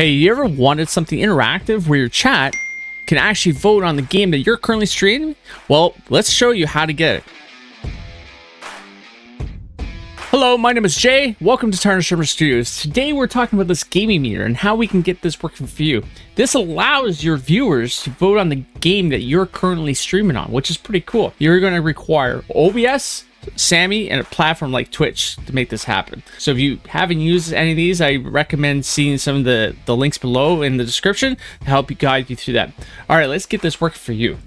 Hey, you ever wanted something interactive where your chat can actually vote on the game that you're currently streaming? Well, let's show you how to get it. Hello, my name is Jay. Welcome to Tarnished Streamer Studios. Today we're talking about this gaming meter and how we can get this working for you. This allows your viewers to vote on the game that you're currently streaming on, which is pretty cool. You're going to require OBS, Sammi, and a platform like Twitch to make this happen. So if you haven't used any of these, I recommend seeing some of the links below in the description to help you guide you through that. All right, let's get this working for you.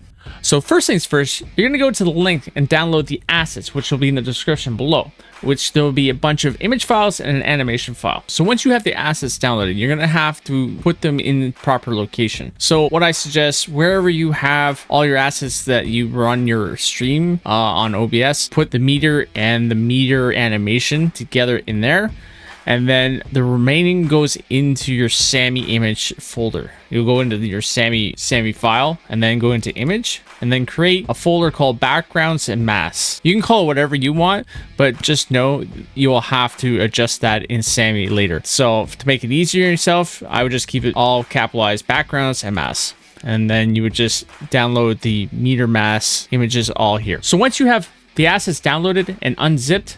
So first things first, you're going to go to the link and download the assets, which will be in the description below, which there will be a bunch of image files and an animation file. So once you have the assets downloaded, you're going to have to put them in proper location. So what I suggest, wherever you have all your assets that you run your stream on OBS, put the meter and the meter animation together in there. And then the remaining goes into your Sammi image folder. You'll go into your Sammi file and then go into image and then create a folder called backgrounds and masks. You can call it whatever you want, but just know you will have to adjust that in Sammi later. So to make it easier yourself, I would just keep it all capitalized, backgrounds and masks. And then you would just download the meter mask images all here. So once you have the assets downloaded and unzipped,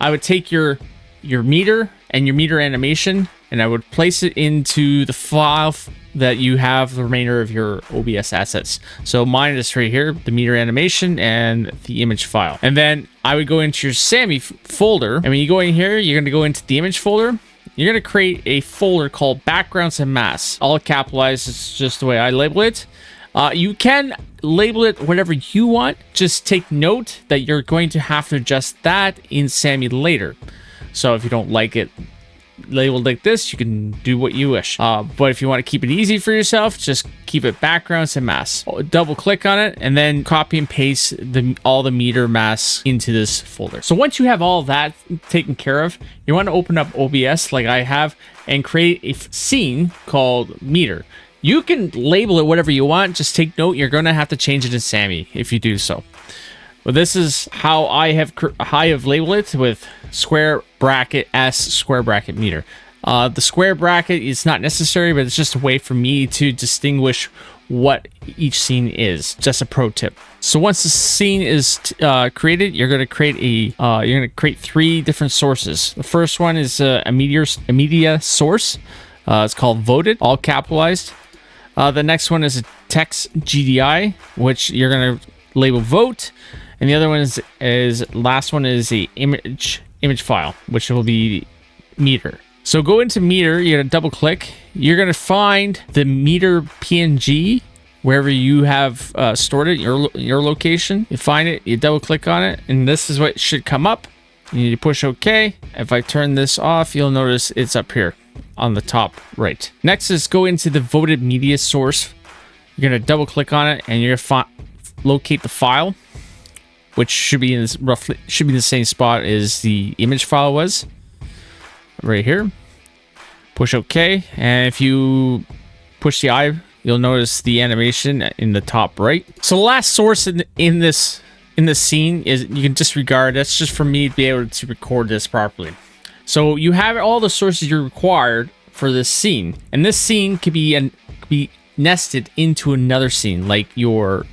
I would take your meter and your meter animation, and I would place it into the file that you have the remainder of your OBS assets. So mine is right here, the meter animation and the image file. And then I would go into your Sammi folder, and when you go in here, you're going to go into the image folder. You're going to create a folder called backgrounds and masks, all capitalized. It's just the way I label it. You can label it whatever you want. Just take note that you're going to have to adjust that in Sammi later. So if you don't like it labeled like this, you can do what you wish. But if you want to keep it easy for yourself, just keep it backgrounds and masks. Double click on it and then copy and paste all the meter masks into this folder. So once you have all that taken care of, you want to open up OBS like I have and create a scene called meter. You can label it whatever you want. Just take note, you're going to have to change it in Sammi if you do so. Well, this is how I have labeled it with square bracket S square bracket meter. The square bracket is not necessary, but it's just a way for me to distinguish what each scene is. Just a pro tip. So once the scene is created, you're going to create three different sources. The first one is a media source. It's called voted, all capitalized. The next one is a text GDI, which you're going to label vote. And the other one is last one is the image file, which will be meter. So go into meter, you're gonna double click. You're gonna find the meter PNG wherever you have stored it, your location. You find it, you double click on it, and this is what should come up. You need to push OK. If I turn this off, you'll notice it's up here on the top right. Next is go into the voted media source. You're gonna double click on it, and you're gonna locate the file, which should be in this the same spot as the image file was, right here. Push OK, and if you push the I, you'll notice the animation in the top right. So the last source in this scene is, you can disregard. That's just for me to be able to record this properly. So you have all the sources you required for this scene, and this scene could be nested into another scene, like you're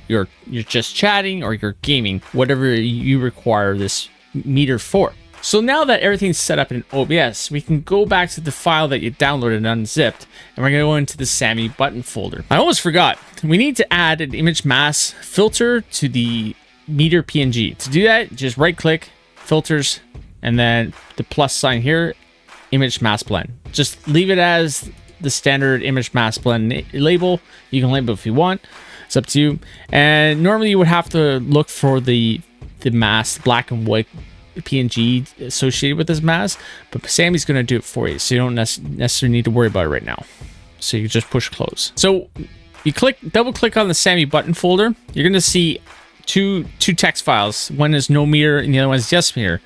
just chatting or you're gaming, whatever you require this meter for. So now that everything's set up in OBS, we can go back to the file that you downloaded and unzipped, and we're going to go into the Sammi button folder. I almost forgot, we need to add an image mask filter to the meter PNG. To do that, just right click, filters, and then the plus sign here, image mask blend. Just leave it as the standard image mask blend label. You can label it if you want, it's up to you. And normally you would have to look for the mask, black and white PNG associated with this mask, but Sammi's going to do it for you, so you don't necessarily need to worry about it right now. So you just push close. So you double click on the Sammi button folder. You're going to see two text files. One is no meter and the other one is yes meter.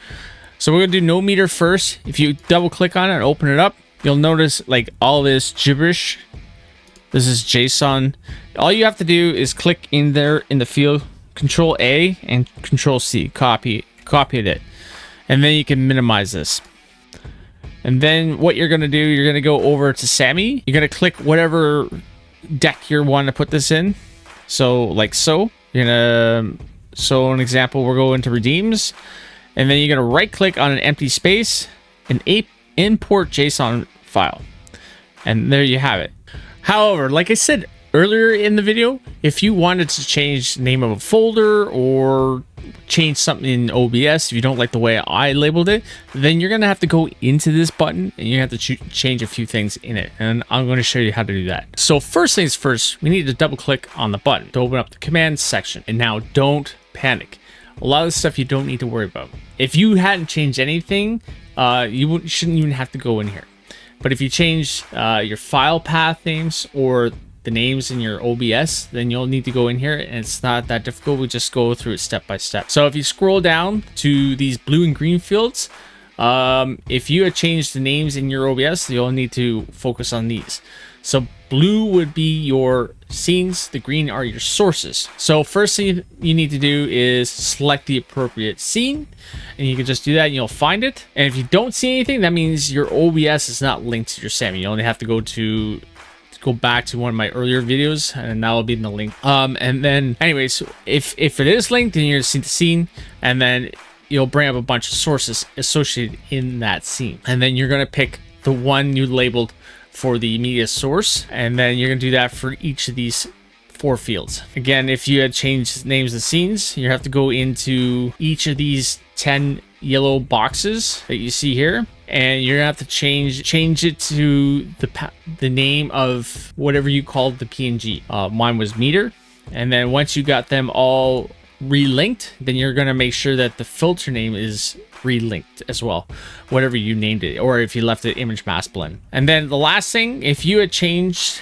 So we're going to do no meter first. If you double click on it and open it up, you'll notice like all this gibberish. This is JSON. All you have to do is click in there in the field, Control A and Control C, copy it, and then you can minimize this. And then what you're going to do, you're going to go over to Sammi. You're going to click whatever deck you're wanting to put this in. So like so, you're going to, so an example, we'll go into redeems, and then you're going to right click on an empty space and import JSON file. And there you have it. However, like I said earlier in the video, if you wanted to change the name of a folder or change something in OBS, if you don't like the way I labeled it, then you're going to have to go into this button and you have to change a few things in it. And I'm going to show you how to do that. So first things first, we need to double click on the button to open up the command section. And now don't panic. A lot of the stuff you don't need to worry about. If you hadn't changed anything, you shouldn't even have to go in here. But if you change your file path names or the names in your OBS, then you'll need to go in here, and it's not that difficult. We just go through it step by step. So if you scroll down to these blue and green fields, if you had changed the names in your OBS, you'll need to focus on these. So blue would be your scenes, the green are your sources. So first thing you need to do is select the appropriate scene, and you can just do that and you'll find it. And if you don't see anything, that means your OBS is not linked to your Sammi. You only have to go back to one of my earlier videos, and that will be in the link. And then anyways, if it is linked, then you're gonna see the scene, and then you'll bring up a bunch of sources associated in that scene, and then you're gonna pick the one you labeled for the media source, and then you're gonna do that for each of these 4 fields. Again, if you had changed names of scenes, you have to go into each of these 10 yellow boxes that you see here, and you're gonna have to change it to the name of whatever you called the PNG. Mine was meter. And then once you got them all relinked, then you're gonna make sure that the filter name is relinked as well, whatever you named it, or if you left it image mask blend. And then the last thing, if you had changed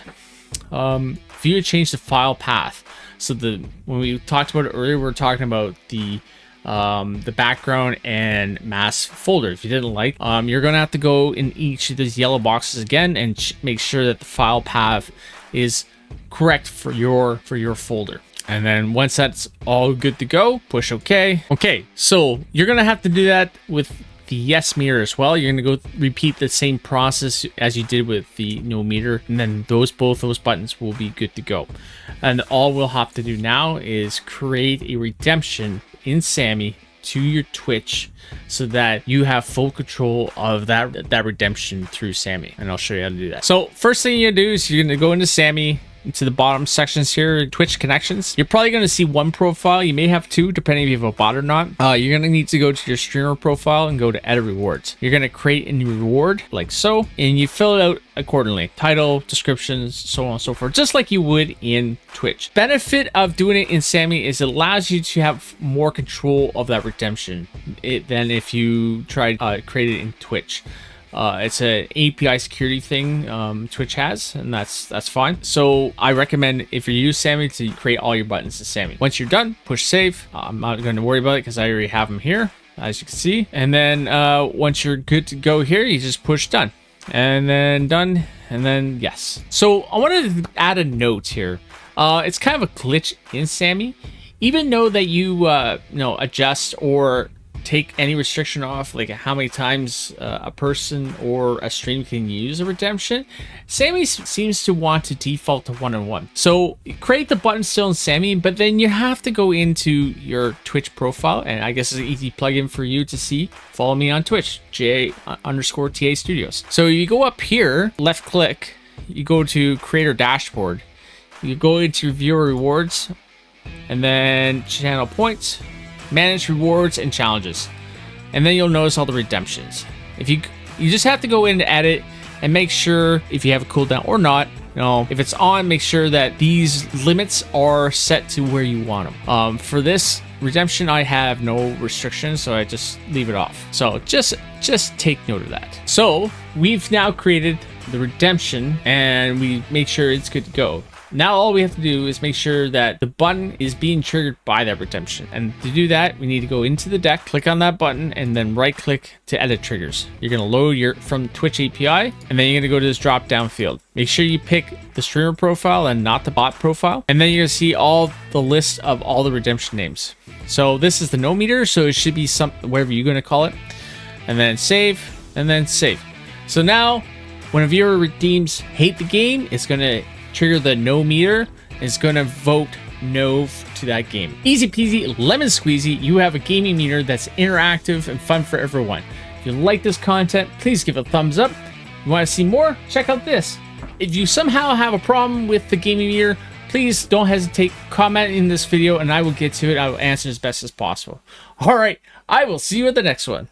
the file path, so when we talked about it earlier, we were talking about the background and mask folder. If you didn't like, you're gonna have to go in each of these yellow boxes again and make sure that the file path is correct for your folder. And then once that's all good to go, push OK. Okay, so you're gonna have to do that with the yes meter as well. You're gonna go repeat the same process as you did with the no meter, and then both those buttons will be good to go. And all we'll have to do now is create a redemption in Sammi to your Twitch so that you have full control of that redemption through Sammi, and I'll show you how to do that. So first thing you do is you're going to go into Sammi, into the bottom sections here, Twitch connections. You're probably going to see one profile. You may have 2 depending if you have a bot or not. You're going to need to go to your streamer profile and go to edit rewards. You're going to create a new reward like so, and you fill it out accordingly. Title, descriptions, so on and so forth, just like you would in Twitch. Benefit of doing it in Sammi is it allows you to have more control of that redemption than if you tried create it in Twitch. It's an API security thing Twitch has, and that's fine. So I recommend, if you use Sammi, to create all your buttons in Sammi. Once you're done, push save. I'm not going to worry about it because I already have them here, as you can see. And then once you're good to go here, you just push done, and then done, and then yes. So I wanted to add a note here. It's kind of a glitch in Sammi. Even though that you adjust or take any restriction off, like how many times a person or a stream can use a redemption, Sammi seems to want to default to 1-on-1. So create the button still in Sammi, but then you have to go into your Twitch profile, and I guess it's an easy plugin for you to see. Follow me on Twitch, J_TA Studios. So you go up here, left click, you go to creator dashboard, you go into your viewer rewards, and then channel points, manage rewards and challenges, and then you'll notice all the redemptions. If you just have to go in to edit and make sure if you have a cooldown or not. If it's on, make sure that these limits are set to where you want them. For this redemption, I have no restrictions, so I just leave it off. So just take note of that. So we've now created the redemption and we made sure it's good to go. Now all we have to do is make sure that the button is being triggered by that redemption. And to do that, we need to go into the deck, click on that button, and then right click to edit triggers. You're going to load from Twitch API, and then you're going to go to this drop down field. Make sure you pick the streamer profile and not the bot profile. And then you're going to see all the list of all the redemption names. So this is the no meter, so it should be whatever you're going to call it. And then save, and then save. So now, when a viewer redeems hate the game, it's going to trigger the no meter. It's going to vote no to that game. Easy peasy, lemon squeezy. You have a gaming meter that's interactive and fun for everyone. If you like this content, please give it a thumbs up. You want to see more? Check out this. If you somehow have a problem with the gaming meter, please don't hesitate. Comment in this video and I will get to it. I will answer as best as possible. All right, I will see you at the next one.